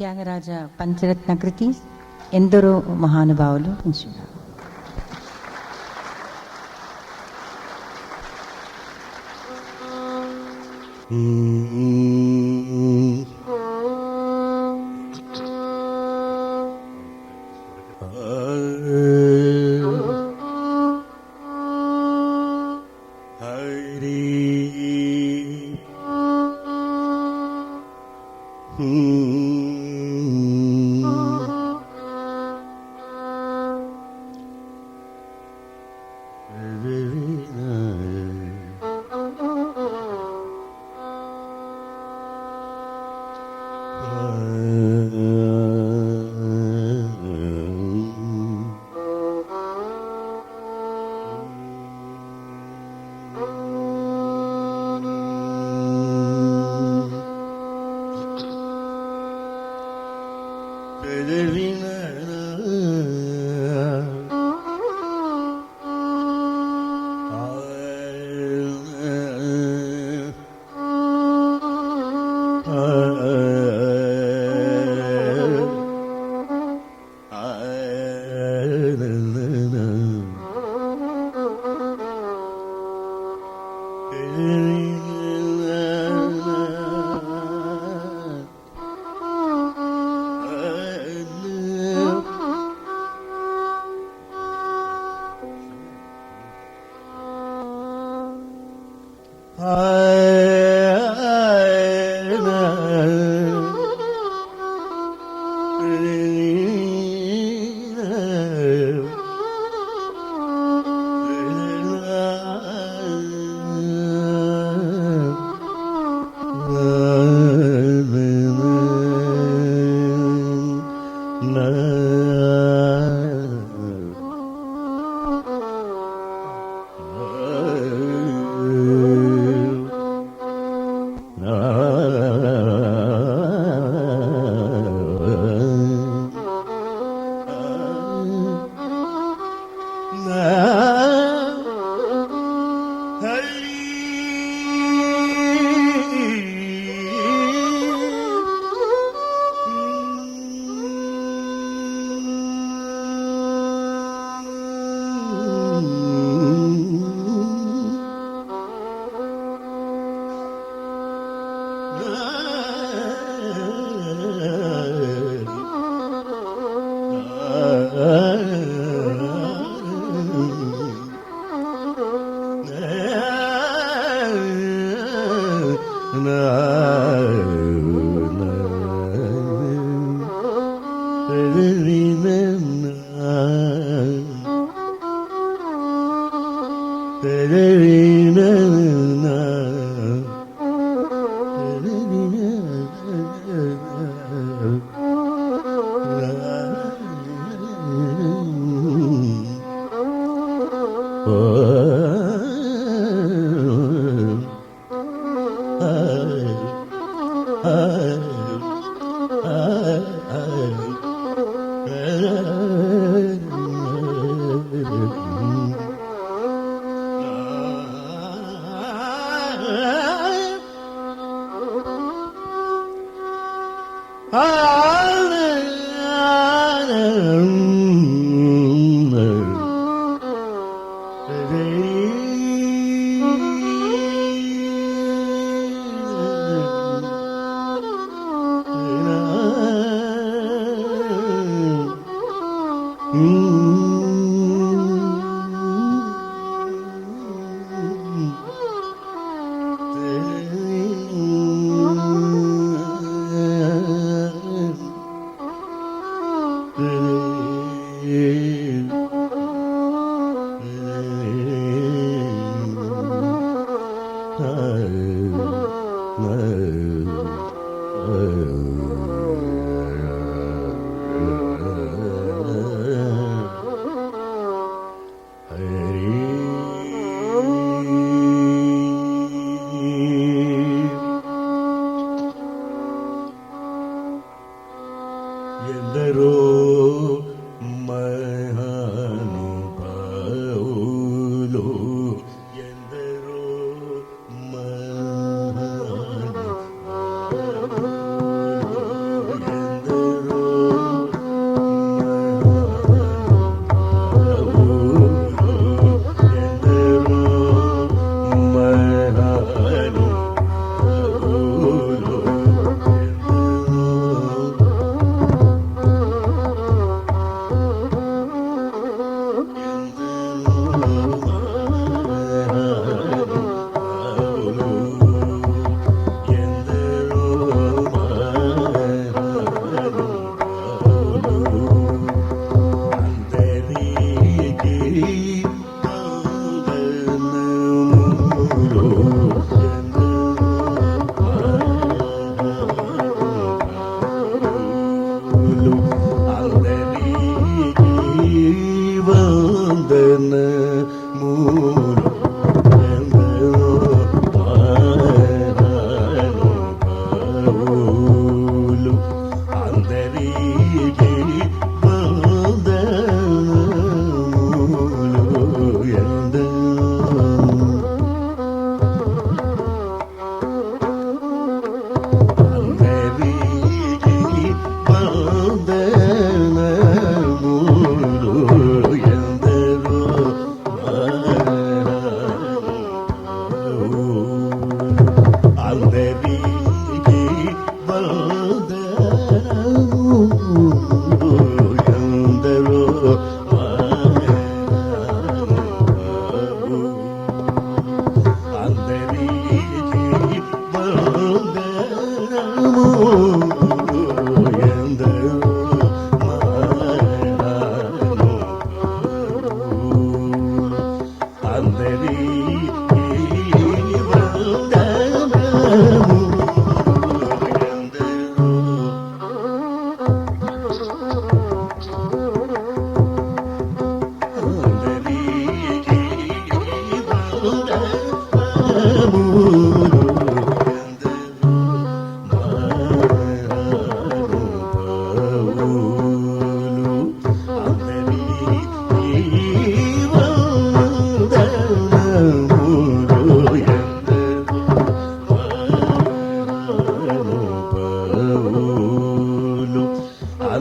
త్యాగరాజ పంచరత్న కృతి ఎందరో మహానుభావులు ఉంచున్నారు.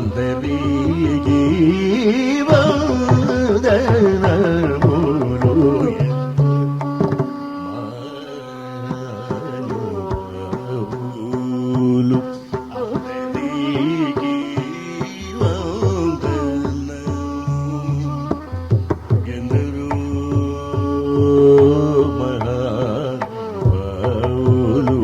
అందరికీ వందనములు మానవులు అందరికీ వందనము ఎందరో మహానుభావులు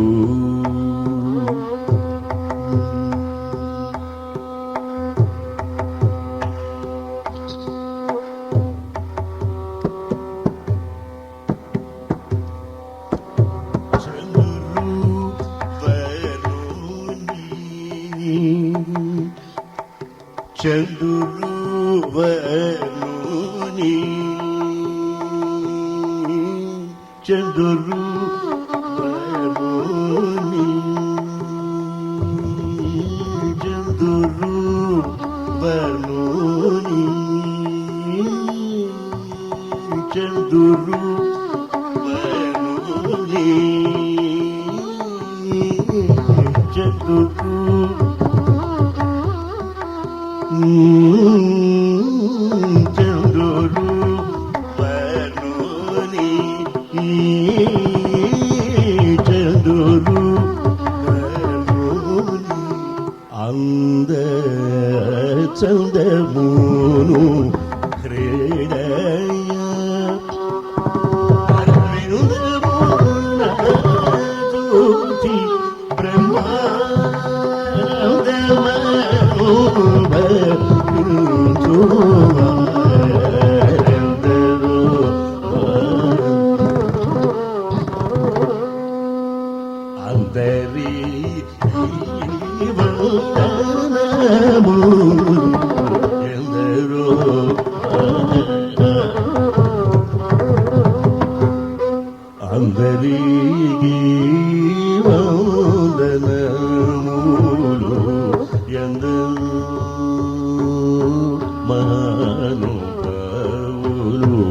చంద్రువనుని చంద్రువనుని చంద్రువనుని చంద్రువనుని చంద్రు చంద్రులు వనుని చంద్రులు వనుని అంద చందమును హృదయ అరవిందమునూతి బ్రహ్మానందమను అందరి ఎందరో అందరికీ వందనములు ఎందరో మహానుభావులు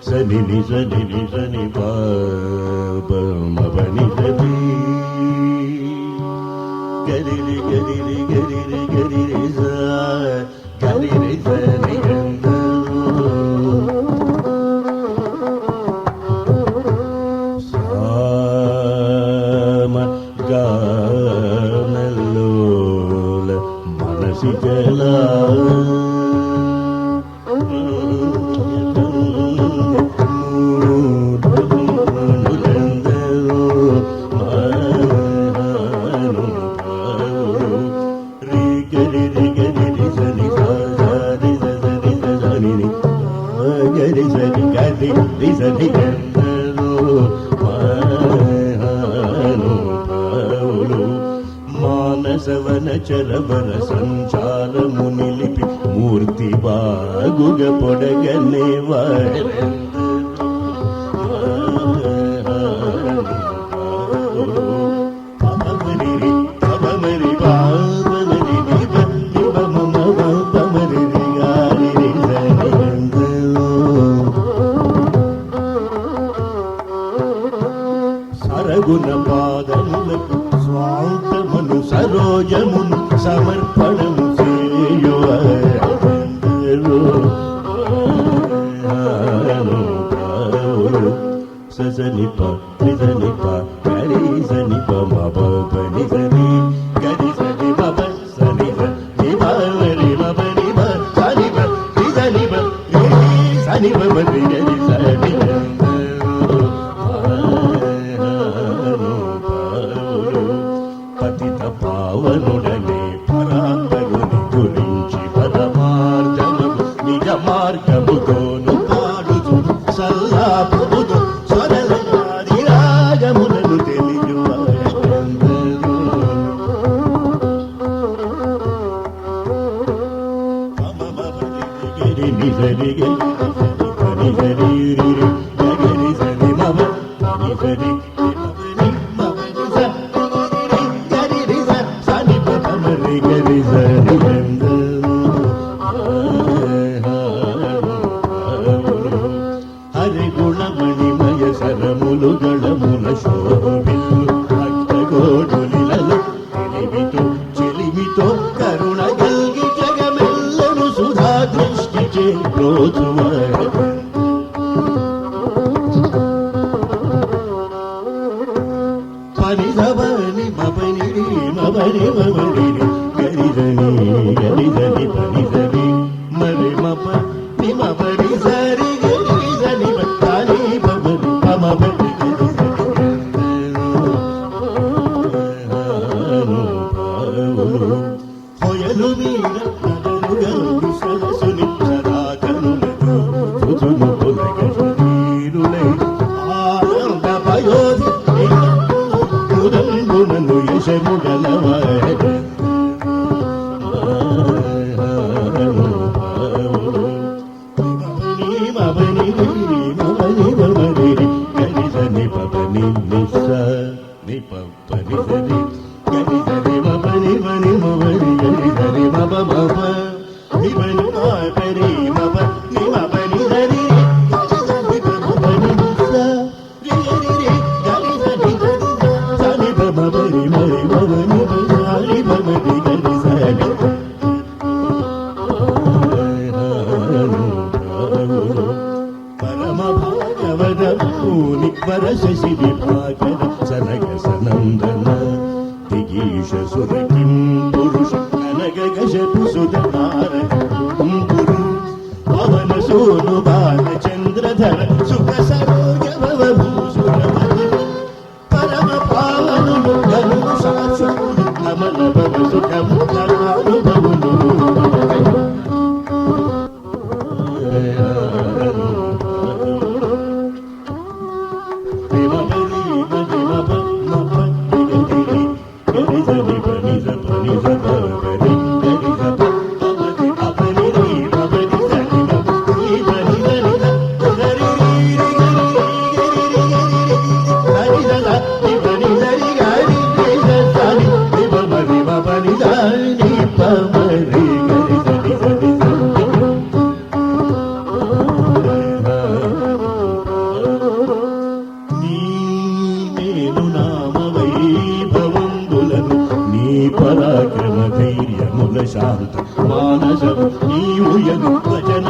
సని సని సని పని సని గరిరి గరిరి గరిరి గరిరి గరిరి సని గానలోల మనసి జలా మానసవన చరవర సంచారము నిలిపి మూర్తి బాగుగ పొడగనే సరగుణ పాదములకు స్వాంతమును సరోజమును సమర్పణము సనిప నిజనిప గరి సనిప మబ నిజని గరి సని మబ సని నిబరి మబరి సనిప నిజనిప సని మబరి గరి సని పతిత పావనుడనే పరాత్మరుని గురించి పదమార్గము నిజ మార్గముతోను పాడుచు సల్లాపుతో స్వరలయాది రాగములను తెలియవారందరూ గరి నిజరి గరి గరి గరి సరి మమ గరి హరి గుణమణిమయ సరములు గళముల శోభిల్లు భక్తగోడులిలలో తెలివితో చెలిమితో కరుణ గల్గి జగమెల్లను సుధా దృష్టి చేబ్రోచువాడు పనిదవని మపనిరి మవని మవనిరి గరిదని గరిదని పనిదని మరి మప నిమపరి సరి గరిదని పని పవని పమపరి హొయలు వీర నగరుగలు సరసుని సదాకనులకు సుజును పులగీరులై ఆనంద పయోధి నన్ను యశముగలవాడు గరిసని పని నిస నిపని సరి గరిసని మపని మని మవరి గరిసని మప మప నిమని పరి మప నిమపని సరి గరిసని పని నిస రి గరిసని సని పరి మరి మవని మరి మవని గరిసని పరమ భాగవతూని వరశి విభాగర సనగ సనందన దిగీష సురకిం పురుష కనగ గజపు సుధార పురు పవన సోను బాల చంద్రధర సుఖ సరోజ భవ భూసుర పరమ పావను గను శాశ్వత కమల భవ సుఖము కరానుభవులు పరాక్రమ ధైర్యముల శాంత మానస నీవుయను వచన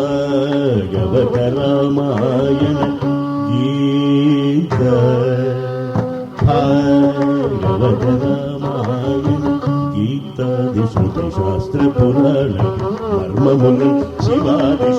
భాగవత రామాయణ గీత భాగవత రామాయణ గీతాది శృతి శాస్త్ర పురాణ మర్మములు శివాది